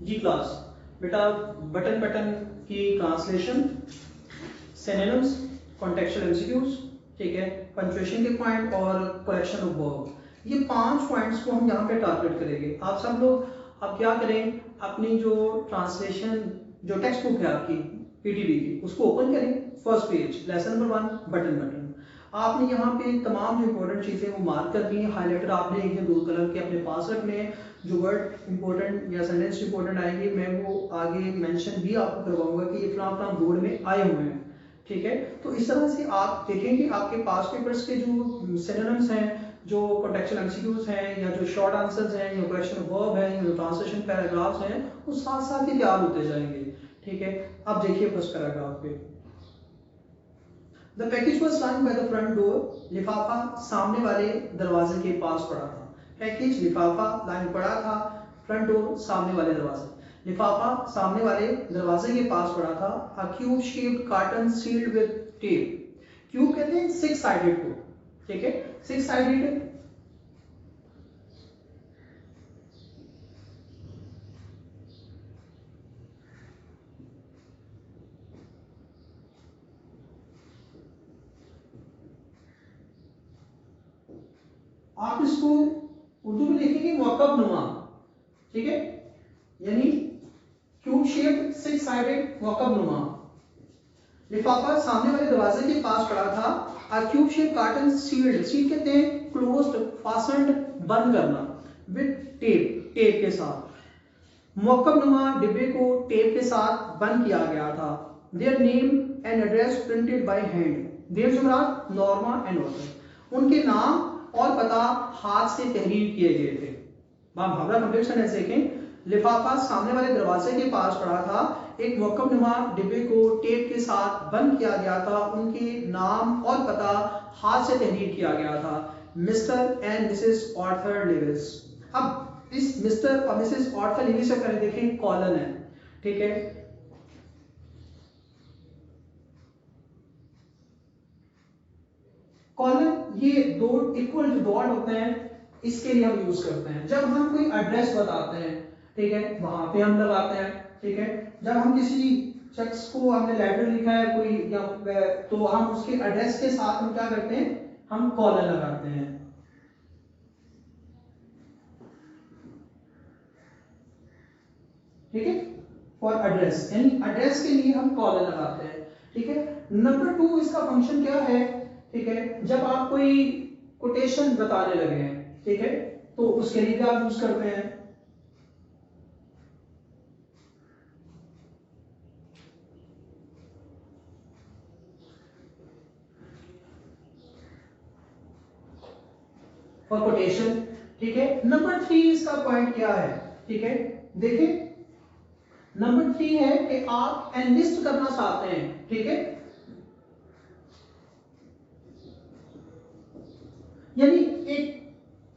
जी class बेटा button button की translation, synonyms, contextual MCQs, ठीक है, पंक्चुएशन के पॉइंट और करेक्शन ऑफ वर्ब, ये 5 पॉइंट्स को हम यहाँ पे टारगेट करेंगे। आप सब लोग अब क्या करें, अपनी जो ट्रांसलेशन जो टेक्स्ट बुक है आपकी पीटीबी की, उसको ओपन करें। First page lesson number 1 button button. आपने यहाँ पे तमाम जो इंपॉर्टेंट चीज़ें वो मार्क कर दी हैं, हाईलाइटर आपने एक या दो कलर के अपने पास रखने हैं। जो वर्ड इंपॉर्टेंट या सेंटेंस इंपॉर्टेंट आएंगे मैं वो आगे मेंशन भी आपको करवाऊंगा कि ये फलां बोर्ड में आए हुए हैं, ठीक है। तो इस तरह से आप देखेंगे आपके पास पेपर्स के जो सिनोनिम्स हैं, जो कॉन्टेक्चुअल एमसीक्यूज हैं, या जो शॉर्ट आंसर्स हैं, या क्वेश्चन वर्ब हैं, या जो ट्रांसलेशन पैराग्राफ्स हैं, वो साथ साथ ही तैयार होते जाएंगे, ठीक है। अब देखिए फर्स्ट पैराग्राफ पे, The package was lying by the front door. लिफाफा सामने वाले दरवाजे के पास पड़ा था। पैकेज लिफाफा लाइन पड़ा था, फ्रंट डोर सामने वाले दरवाजे। लिफाफा सामने वाले दरवाजे के पास पड़ा था। A cube shaped carton sealed with tape. Cube कहते हैं 6 साइडेड को, ठीक है, 6 साइडेड। आप इसको उर्दू में लिखेंगे मुअक्कब नुमा, ठीक है, यानी क्यूब शेप 6 साइडेड मुअक्कब नुमा। लिफाफा सामने वाले दरवाजे के पास पड़ा था। A cube shaped carton sealed, seal कहते हैं क्लोज्ड, फास्टेंड, बंद करना, विद टेप, टेप के साथ। मुअक्कब नुमा डिब्बे को टेप के साथ बंद किया गया था। Their name and address printed by hand. Their जुमरात नॉर्मा एंड ऑथर, उनके नाम और पता हाथ से तहरीर किए गए थे। मुहावरा कंप्लीट सेंटेंस देखें। लिफाफा सामने वाले दरवाजे के पास पड़ा था। एक मुअक्कब नुमा डिब्बे को टेप के साथ बंद किया गया था। उनके नाम और पता हाथ से तहरीर किया गया था। Mr and Mrs Arthur Lewis. अब इस मिस्टर और मिसेस ऑर्थर लिविस से पहले देखें कॉलन है, ठीक है। कॉलन ये दो इक्वल जो डॉट होते हैं इसके लिए हम यूज करते हैं जब हम कोई एड्रेस बताते हैं, ठीक है, वहां पे हम लगाते हैं, ठीक है। जब हम किसी शख्स को हमने लेटर लिखा है कोई या तो हम उसके एड्रेस के साथ हम क्या करते हैं, हम कॉलन लगाते हैं, ठीक है, फॉर एड्रेस, यानी एड्रेस के लिए हम कॉलन लगाते हैं, ठीक है। नंबर 2 इसका फंक्शन क्या है, ठीक है, जब आप कोई कोटेशन बताने लगे हैं, ठीक है, तो उसके लिए भी आप यूज करते हैं। फॉर कोटेशन, ठीक है। नंबर 3 इसका पॉइंट क्या है, ठीक है, देखिए नंबर 3 है कि आप एनलिस्ट करना चाहते हैं, ठीक है, यानी एक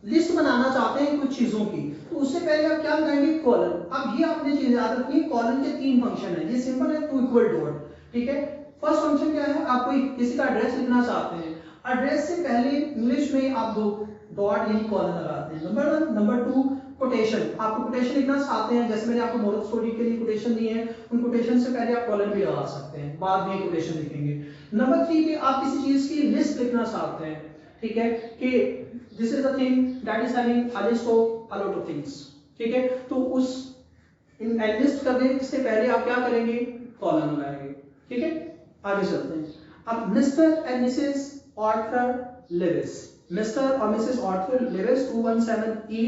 लिस्ट बनाना चाहते हैं कुछ चीजों की, तो उससे पहले आप क्या लगाएंगे, कॉलन। अब ये आपने चीज याद रखनी है, कॉलन के 3 फंक्शन है, ये सिंपल है, 2 इक्वल डॉट, ठीक है। फर्स्ट फंक्शन क्या है, आप कोई किसी का एड्रेस लिखना चाहते हैं, एड्रेस से पहले इंग्लिश में आप दो डॉट यानी कॉलन लगाते हैं, नंबर 1। नंबर 2 कोटेशन, आपको कोटेशन लिखना चाहते हैं, जैसे मैंने आपको मोरल स्टोरी के लिए कोटेशन दी है, उन कोटेशन से पहले आप कॉलन भी लगा सकते हैं, बाद में कोटेशन लिखेंगे। नंबर 3 पे आप किसी चीज की लिस्ट लिखना चाहते हैं, ठीक है, कि this is the thing that is having a list of a lot of things, ठीक है, तो उस इन लिस्ट करने से पहले आप क्या करेंगे, कॉलन लगाएंगे, ठीक है। आगे चलते हैं। अब Mr and Mrs Arthur Lewis, Mr और Mrs Arthur Lewis 217 E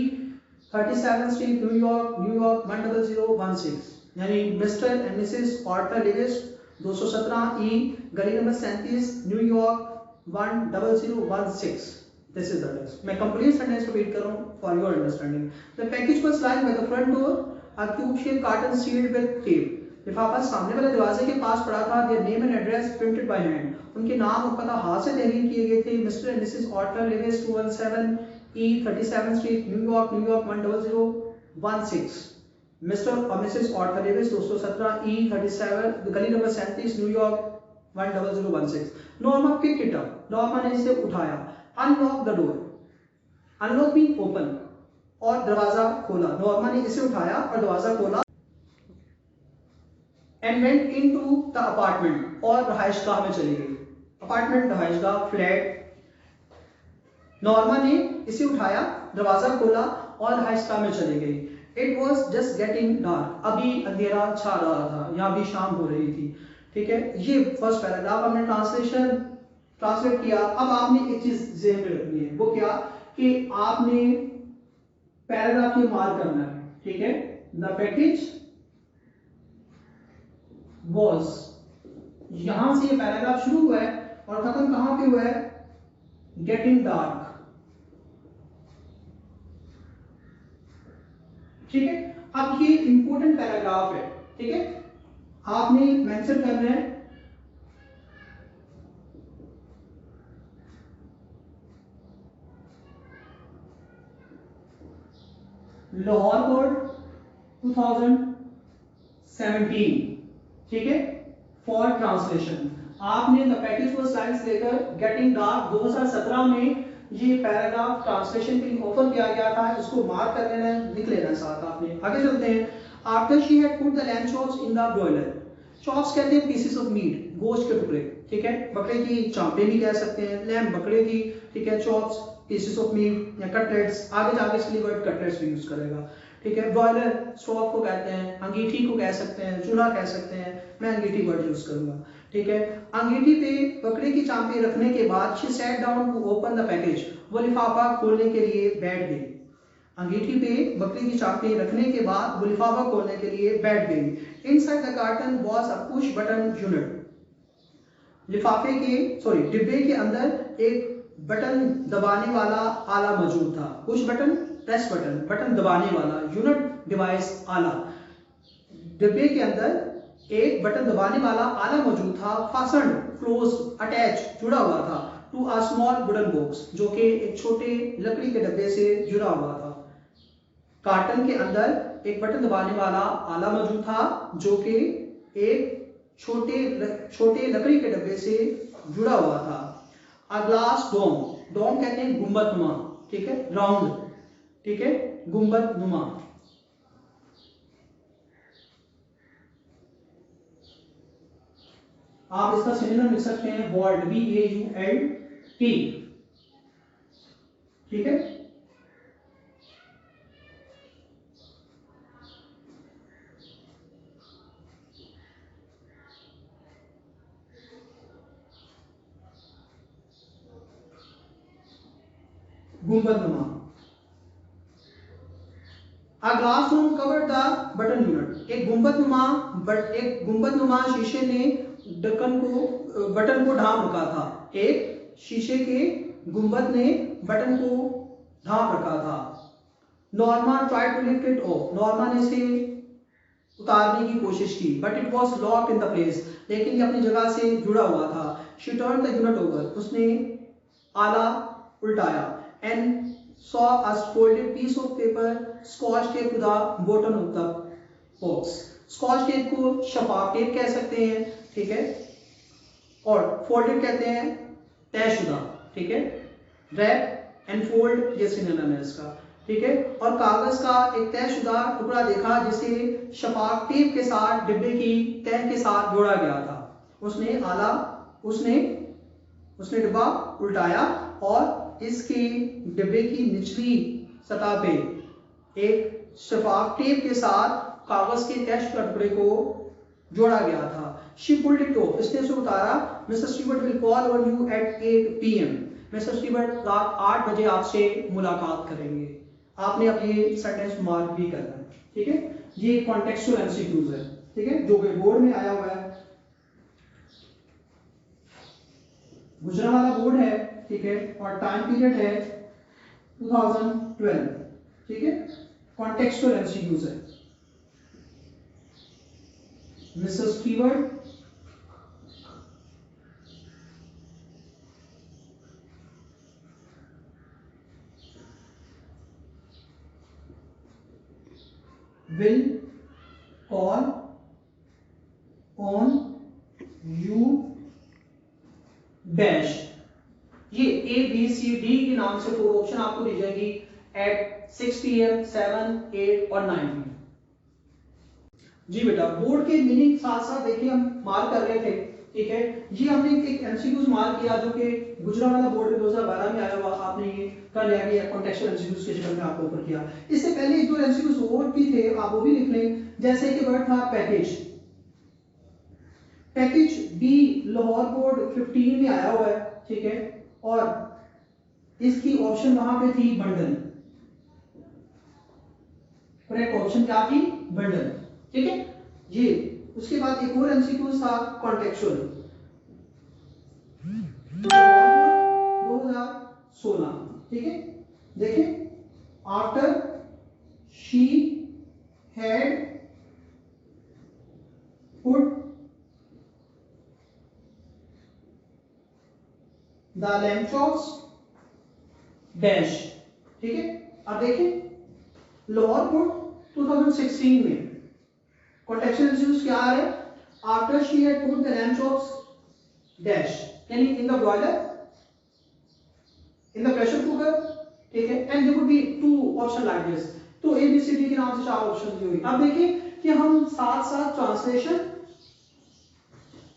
37 street New York, New York 10016, यानी Mr and Mrs Arthur Lewis 217 E गली नंबर 37 New York 10016, this is the text। मैं कंप्लीट सेंटेंस रिपीट कर रहा हूं for your understanding. The package was lying by the front door, a cube shape carton sealed with tape. लिफाफा सामने वाले दरवाजे के पास पड़ा था। Their name and address printed by hand, उनके नाम और पता हाथ से तहरीर किए गए थे। Mr and Mrs Arthur Lewis 217 E 37 street New York, New York 10016। Mr और मिसेस ऑर्थर लिविस 217 ई 37 गली नंबर 37 New York 10016। Norma pick it up, Norma ने इसे उठाया। Unlock the door, unlock mean open, और दरवाजा खोला। नॉर्मा ने इसे उठाया और दरवाजा खोला। And went into the apartment, और रहायशगाह में चली गई। Apartment, रहायशगाह, flat. नॉर्मा ने इसे उठाया, दरवाजा खोला और रहायशगाह में चली गई। It was just getting dark, अभी अंधेरा छा रहा था या अभी शाम हो रही थी। ठीक है, ये फर्स्ट पैराग्राफ हमने ट्रांसलेट किया। अब आपने एक चीज ज़हन में रखनी है, वो क्या कि आपने पैराग्राफ ये मार्क करना है। ठीक है, द पैकेज वॉज, यहां से ये पैराग्राफ शुरू हुआ है और खत्म कहां पे हुआ है, गेटिंग डार्क। ठीक है, अब ये इंपॉर्टेंट पैराग्राफ है। ठीक है, आपने मेंशन करना है लाहौर कोड 2017। ठीक है, फॉर ट्रांसलेशन आपने द पैकेज फॉर साइंस लेकर गेटिंग डार्क 2017 में ये पैराग्राफ ट्रांसलेशन के लिए ओपन किया गया था, इसको मार्क कर लेना है, लिख लेना है साथ आपने। आगे चलते हैं। After she had put the lamb chops in the broiler, chops कहते हैं पीसेस ऑफ मीट, गोश्त के टुकड़े। ठीक है, बकरे की चांपे भी कह सकते हैं, लैम्ब बकरे की। ठीक है, चॉप्स पीसेस ऑफ मीट या कटलेट्स, आगे जाके इसके लिए वर्ड कटलेट्स भी यूज करेगा। ठीक है, ब्रॉयलर स्टॉक को कहते हैं, अंगीठी को कह सकते हैं, चूल्हा कह सकते हैं, मैं अंगीठी वर्ड यूज करूंगा। ठीक है, अंगीठी पे बकरे की चांपे रखने के बाद she sat down to open the package, वो लिफाफा खोलने के लिए बैठ गई। अंगीठी पे बकरी की चांपे रखने के बाद वो लिफाफा खोलने के लिए बैठ गई। Inside the carton was a push button unit, लिफाफे के डिब्बे के अंदर एक बटन दबाने वाला आला मौजूद था। Push button, press button, button दबाने वाला, यूनिट डिवाइस, आला। डिब्बे के अंदर एक बटन दबाने वाला आला मौजूद था। फास्टेंड, क्लोज, अटैच, जुड़ा हुआ था। To a small wooden box, जो कि एक छोटे लकड़ी के डब्बे से जुड़ा हुआ था। कार्टन के अंदर एक बटन दबाने वाला आला मौजूद था जो कि एक छोटे लकड़ी के डब्बे से जुड़ा हुआ था। अ ग्लास डोम, डोम कहते हैं गुंबद नुमा। ठीक है, राउंड। ठीक है, गुंबद नुमा। आप इसका सिनोनिम लिख सकते हैं वॉल्ट, VAULT। ठीक है, गुंबद नुमा। A glass dome covered the button unit, एक गुंबद नुमा शीशे ने बटन को ढांप रखा था। एक शीशे के गुंबद ने बटन को ढांप रखा था। Norma tried to lift it off, Norma ने इसे उतारने की कोशिश की, but it was locked in the place, लेकिन ये अपनी जगह से जुड़ा हुआ था। She turn the unit over, उसने आला उल्टाया। And saw a folded piece of paper scotch tape to the bottom of the box, scotch tape को शफाफ टेप कह सकते हैं। ठीक है, और फोल्डेड कहते हैं तयशुदा। ठीक है, रैप एंड फोल्ड ये सिनोनिम है इसका। ठीक है, और कागज का एक तयशुदा टुकड़ा देखा जिसे शफाफ टेप के साथ डिब्बे की तह के साथ जोड़ा गया था। उसने डिब्बा उल्टाया और इसके डिब्बे की निचली सतह पे एक शफाफ टेप के साथ कागज के तयशुदा टुकड़े को जोड़ा गया था। She pulled it off, इसने उसे उतारा। Mr. Stewart will call on you at 8 PM, mister Stewart रात 8 बजे आपसे मुलाकात करेंगे। आपने अब ये सेंटेंस मार्क भी करना है। ठीक है, ये कॉन्टेक्सचुअल एमसीक्यूज है। ठीक है, जो कि बोर्ड में आया हुआ है, गुजरा वाला बोर्ड है। ठीक है, और टाइम पीरियड है 2012। ठीक है, कॉन्टेक्सचुअल एमसीक्यूज है। Mister Stewart will call on you dash, ये A B C D के नाम से 4 ऑप्शन आपको दी जाएगी at 6 PM, 7, 8 और 9 PM। जी बेटा, बोर्ड के मीनिंग साथ साथ देखिए हम मार्क कर रहे थे, ठीक है। ये हमने एक एमसीक्यूज मार्क किया जो कि गुजरावाला बोर्ड में 2012 में आया हुआ, आपने ये कर लिया कि कॉन्टेक्चुअल एमसीक्यूज के शक्ल में आपको ऊपर किया। इससे पहले एक दो एमसीक्यूज और भी थे, आप वो भी लिख लें। जैसे कि वर्ड था package, package B Lahore board 15 में आया हुआ है, ठीक है, और इसकी ऑप्शन वहां पे थी बंडल। करेक्ट ऑप्शन क्या थी? बंडल, ठीक है। ये उसके बाद एक और एमसीक्यू था कॉन्टेक्चुअल 2016, ठीक है। देखिए, after she had put the lamb chops dash, ठीक है। अब देखिए लाहौर बोर्ड 2016 में कॉन्टेक्चुअल एमसीक्यूज क्या आ रहे हैं? After she had put the lamb chops dash, यानी in the boiler, in the pressure cooker, ठीक है। And there would be two option like this. तो ए बी सी डी के नाम से चार ऑप्शन दी हुई। अब देखिए कि हम साथ साथ ट्रांसलेशन,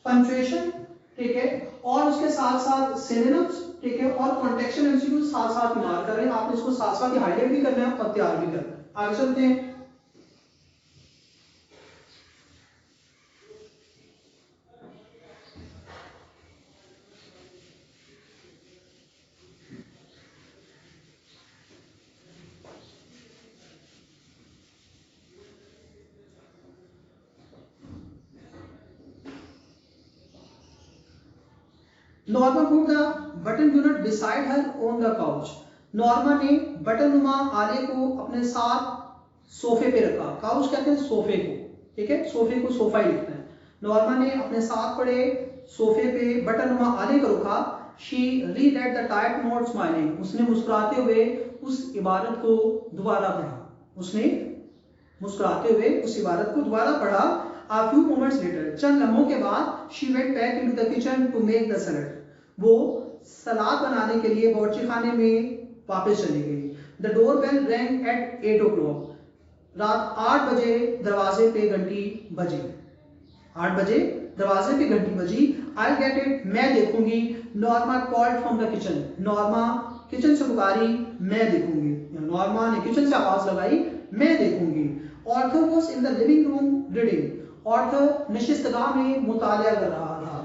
पंक्चुएशन, ठीक है, और उसके साथ साथ सिनोनिम्स, ठीक है, और कॉन्टेक्चुअल एमसीक्यू साथ साथ मार्क कर रहे हैं। आपने इसको साथ साथ हाईलाइट भी करना है और तैयार भी करना है। आगे चलते हैं। Norma put the button unit beside her on the couch. Norma ने बटन-नुमा आले को अपने साथ सोफे पे रखा। काउच कहते हैं सोफे को, ठीक है, सोफे को सोफा ही लिखते हैं। नॉर्मा ने अपने साथ पड़े सोफे पे बटन-नुमा आले को रखा। She read at the type note smiling. उसने मुस्कुराते हुए उस इबारत को दोबारा पढ़ा। उसने मुस्कुराते हुए उस इबारत को दोबारा पढ़ा। A few moments later, चंद लम्हों के बाद, she went back into the kitchen to make the salad. वो सलाद बनाने के लिए बावर्ची खाने में वापस चली गई। The doorbell rang at 8 o'clock. रात 8 बजे दरवाजे पे घंटी बजी। 8 बजे दरवाजे पे घंटी बजी। I'll get it, मैं देखूंगी। Norma called from the kitchen. Norma kitchen से पुकारी, मैं देखूंगी। नॉर्मा ने किचन से आवाज लगाई, मैं देखूंगी। Arthur was in the living room reading. Arthur नशिस्तगाह में मुतालिया कर रहा था।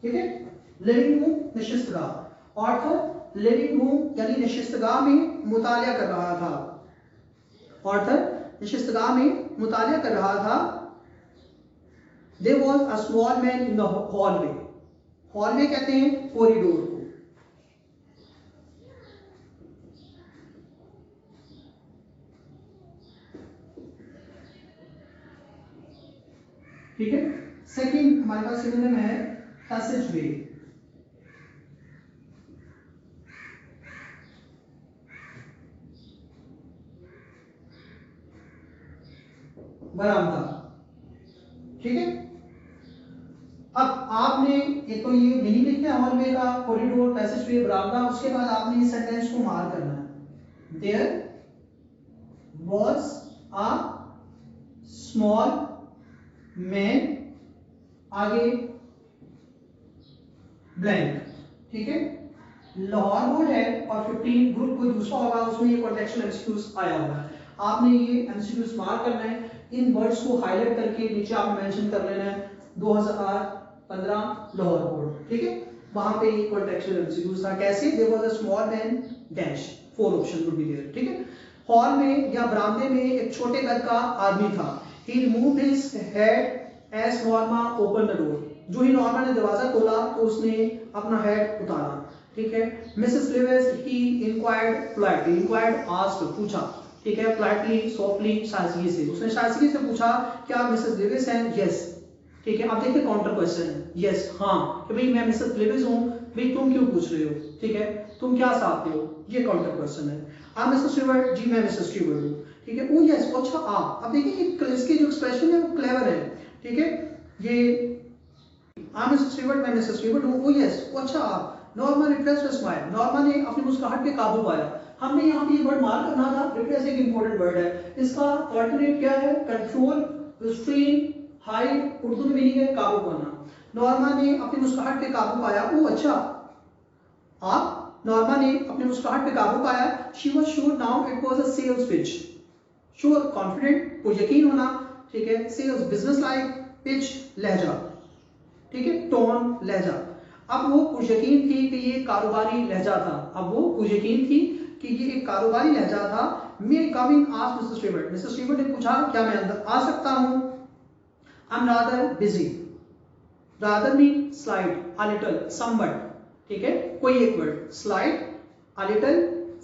ठीक है, लिविंग रूम नशिस्तगाह। ऑर्थर लिविंग रूम यानी नशिस्तगाह में मुतालिया कर रहा था। ऑर्थर नशिस्तगाह में मुतालिया कर रहा था। There was a small man in the hallway. Hallway कहते हैं कॉरिडोर को। ठीक है, सेकंड हमारे पास सिनोनिम है पैसेजवे। बरामदा, ठीक है। अब आपने एक तो ये मीनिंग लिखना है हॉलवे का, कॉरिडोर, पैसेजवे, बरामदा। उसके बाद आपने इस सेंटेंस को मार्क करना है। There was a small man, आगे ब्लैंक, ठीक है। लाहौर बोर्ड है और 15 ग्रुप कोई दूसरा होगा, उसमें ये कॉन्टेक्चुअल एमसीक्यूज आया होगा। आपने ये एमसीक्यूज मार्क करना है। इन वर्ड्स को हाईलाइट करके नीचे आपने मेंशन कर लेना है 2015 लाहौर बोर्ड, ठीक है। वहां पे ये कॉन्टेक्चुअल एमसीक्यूज था। कैसे? There was a small man dash, 4 option would be there, ठीक है। हॉल में या बरामदे में एक छोटे कद का आदमी था। He removed his head as Norma open the door. जो ही नॉर्मा ने दरवाजा खोला तो उसने अपना हेड उतारा, ठीक है। मिसेस लिविस ही इंक्वायर्ड पोलाइटली, इंक्वायर्ड आस्क्ड, पूछा, ठीक है, पोलाइटली, सॉफ्टली, शाइस्तगी से। उसने शाइस्तगी से पूछा क्या आप मिसेस लिविस हैं? यस, ठीक है। अब देखिए काउंटर क्वेश्चन है, यस, हाँ, कि भाई मैं मिसेस लिविस हूं, भाई तुम क्यों पूछ रहे हो, ठीक है, तुम क्या चाहते हो, ये काउंटर क्वेश्चन है। आप मिसेस स्टीवर्ट? जी मैं मिसेस स्टीवर्ट हूं, ठीक है। ओ यस, अच्छा आप। अब देखिए इसके जो एक्सप्रेशन है वो क्लेवर है, ठीक है। ये हाँ मिसेस स्टीवर्ट, मैं मिसेस स्टीवर्ट हूँ। ओ यस, अच्छा आप। Norma repressed a smile, Norma ने अपनी मुस्कुराहट पे काबू पाया। हमने यहाँ पे ये वर्ड मार्क करना था, रिप्रेस एक इंपॉर्टेंट वर्ड है। इसका ऑल्टरनेट क्या है? कंट्रोल, रिस्ट्रेन, हाइड, उर्दू में मीनिंग है काबू पाना। नॉर्मा ने अपनी मुस्कुराहट पे काबू पाया। ओ अच्छा आप। नॉर्मा ने अपनी मुस्कुराहट पे काबू पाया। She was sure now it was a sales pitch. Sure confident, पुरयकीन होना, ठीक है। सेल्स बिजनेस लाइक, पिच लहजा, ठीक है, टोन लहजा। अब वो पुरयकीन थी कि ये कारोबारी लहजा था। अब वो पुरयकीन थी कि ये एक कारोबारी लहजा था। May coming asked Mrs Stewart, Mrs Stewart ने पूछा क्या मैं अंदर आ सकता हूँ? I am rather busy, rather mean slide, a little, somewhat, ठीक है, कोई एक word, slide, a little,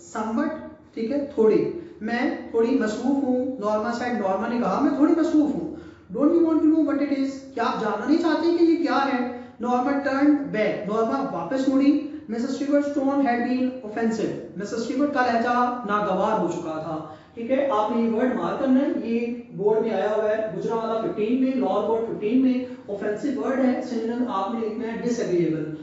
somewhat, ठीक है, थोड़ी। मैं थोड़ी मसरूफ हूँ। नॉर्मा साइड, नॉर्मा ने कहा मैं थोड़ी मसरूफ हूँ। Don't you want to know what it is, क्या आप जानना नहीं चाहते कि ये क्या है? नॉर्मा टर्न बैक, नॉर्मा वापस मुड़ी। Mrs Stewart's tone had been offensive, Mrs Stewart का लहजा नागवार हो चुका था, ठीक है। आपने ये वर्ड मार्क करना है, ये बोर्ड में आया हुआ है, गुजरांवाला 15 में, लाहौर बोर्ड 15 में। ऑफेंसिव वर्ड है, सिनोनिम आपने लिखना है डिसएग्रीएबल।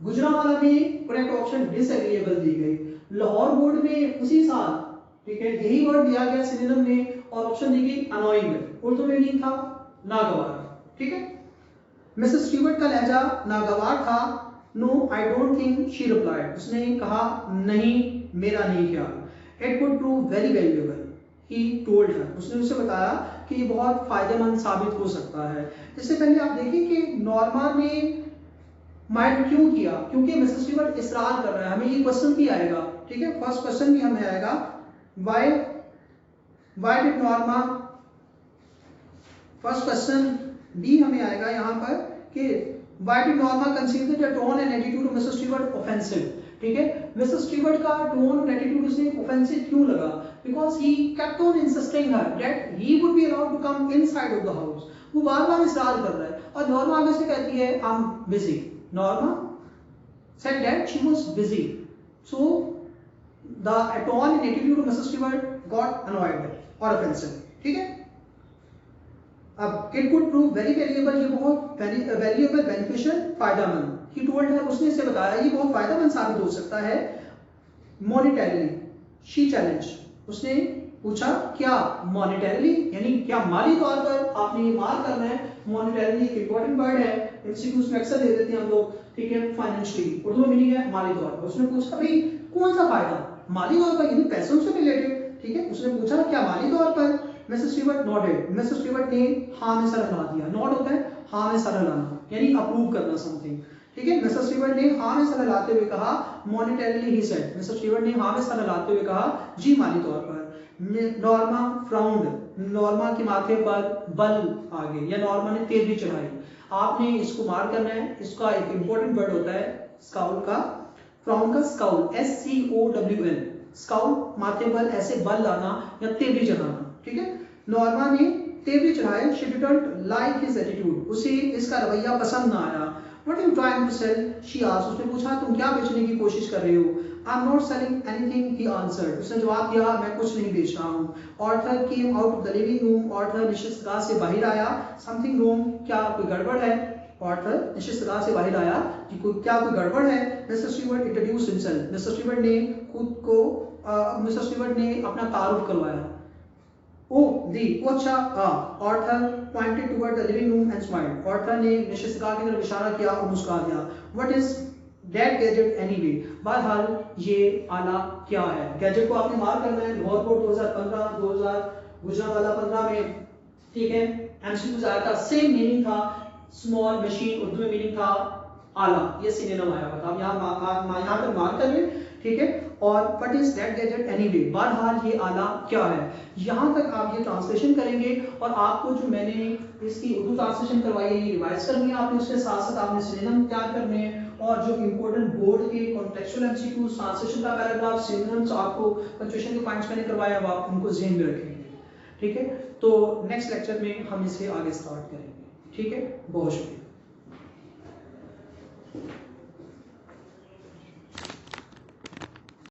गुजरांवाला में करेक्ट ऑप्शन डिसएग्रीएबल दी गई। लाहौर बोर्ड में उसी साल, ठीक है, यही वर्ड दिया गया सिनोनिम में, और ऑप्शन दी गई अनोइंग। उर्दू में मीनिंग था नागवार, ठीक है। मिसेस स्टीवर्ट का लहजा नागवार था। No I don't think, she replied, उसने कहा नहीं मेरा नहीं ख्याल। It would prove very valuable, he told her, उसने उसे बताया कि ये बहुत फायदेमंद साबित हो सकता है। इससे पहले आप देखिए कि नॉर्मा ने माइंड क्यों किया, क्योंकि मिसेस स्टीवर्ट इसरार कर रहा है। हमें ये क्वेश्चन भी आएगा, ठीक है, फर्स्ट क्वेश्चन भी हमें आएगा। Why did Norma, first question भी हमें आएगा यहाँ पर कि why did Norma consider the tone and attitude of Mrs Stewart offensive, ठीक है। मिसेस स्टीवर्ट का टोन और एटीट्यूड उसे ऑफेंसिव क्यों लगा? Because he kept on insisting her that he would be allowed to come inside of the house. वो बार-बार इसरार कर रहा है, और नॉर्मा आगे से कहती है I am busy. Norma said that she was busy, so the tone and attitude of Mrs. Stewart got annoyed or offensive, ठीक है। अब it could prove very valuable, ये बहुत valuable, beneficial, फायदेमंद। He told her, उसने इसे बताया ये बहुत फायदेमंद साबित हो सकता है। Monetarily, she challenged, उसने पूछा क्या? मॉनेटरीली यानी क्या माली तौर पर? आपने ये मार्क करना है। मॉनेटरीली एक इंपॉर्टेंट वर्ड है, एमसीक्यूज में अक्सर दे देते हैं हम लोग, ठीक है। फाइनेंशियली, उर्दू में मीनिंग है माली तौर पर। उसने पूछा भाई कौन सा फायदा? माली तौर पर, यानी पैसों से रिलेटेड, ठीक है। उसने पूछा क्या माली तौर पर? Mrs Stewart nodded, Mrs Stewart ने हाँ में सर हिला दिया। नॉड होता है हाँ में सर हिलाना, यानी अप्रूव करना समथिंग, ठीक है। मिसेस स्टीवर्ट ने हाँ में सर हिलाते हुए कहा monetarily, he said, Mrs Stewart ने हाँ में सर हिलाते हुए कहा जी माली तौर पर। नॉर्मा फ्राउंड, नॉर्मा के माथे पर बल आ गए, या नॉर्मा ने तेजी चढ़ाई। आपने इसको मार्क करना है, इसका एक इंपॉर्टेंट वर्ड होता है स्काउल का, फ्राउंड का स्काउल, SCOWL, स्काउल, माथे पर ऐसे बल लाना या तेजी चढ़ाना, ठीक है। नॉर्मा ने तेजी चढ़ाई। She didn't like his attitude, उसे इसका रवैया पसंद ना आया। What you trying to sell, she asked, उसने पूछा तुम क्या बेचने की कोशिश कर रहे हो? I am not selling anything, he answered, उसने जवाब दिया मैं कुछ नहीं बेच रहा हूँ। Arthur came out of the living room, Arthur निशिस्तगाह से बाहर आया। समथिंग रॉन्ग, क्या कोई गड़बड़ है? ऑर्थर निशिस्तगाह से बाहर आया कि क्या कोई गड़बड़ है? Mister Stewart introduce himself, mister Stewart ने खुद को मिस्टर स्टीवर्ट ने अपना तारुफ करवाया। ओ दी, अच्छा Arthur pointed toward the living room and smiled, Arthur ने निशिस्तगाह की तरफ इशारा किया और मुस्कुरा दिया। What is that gadget anyway, बहरहाल ये आला क्या है? गैजेट को आपने मार्क करना है। लाहौर बोर्ड 2015, 2000 गुजरांवाला 15 में, ठीक है, एमसीक्यूज आया था, सेम मीनिंग था, स्मॉल मशीन, उर्दू में मीनिंग था आला, ये सिनोनिम आया हुआ था। आप यहाँ पर मार्क कर लें, ठीक है। और what is that gadget anyway, बहरहाल ये आला क्या है? यहाँ तक आप ये ट्रांसलेशन करेंगे, और आपको जो मैंने इसकी उर्दू ट्रांसलेशन करवाई है ये रिवाइज करनी है आपने, उसके साथ साथ आपने सिनोनिम तैयार करने हैं, और जो इंपॉर्टेंट बोर्ड के कॉन्टेक्चुअल एमसीक्यूज, ट्रांसलेशन का पैराग्राफ, सिनोनिम्स, आपको पंक्चुएशन के पॉइंट्स मैंने करवाए हैं, आप उनको ज़हन में रखेंगे, ठीक है। तो नेक्स्ट लेक्चर में हम इसे आगे स्टार्ट करेंगे, ठीक है। बहुत शुक्रिया।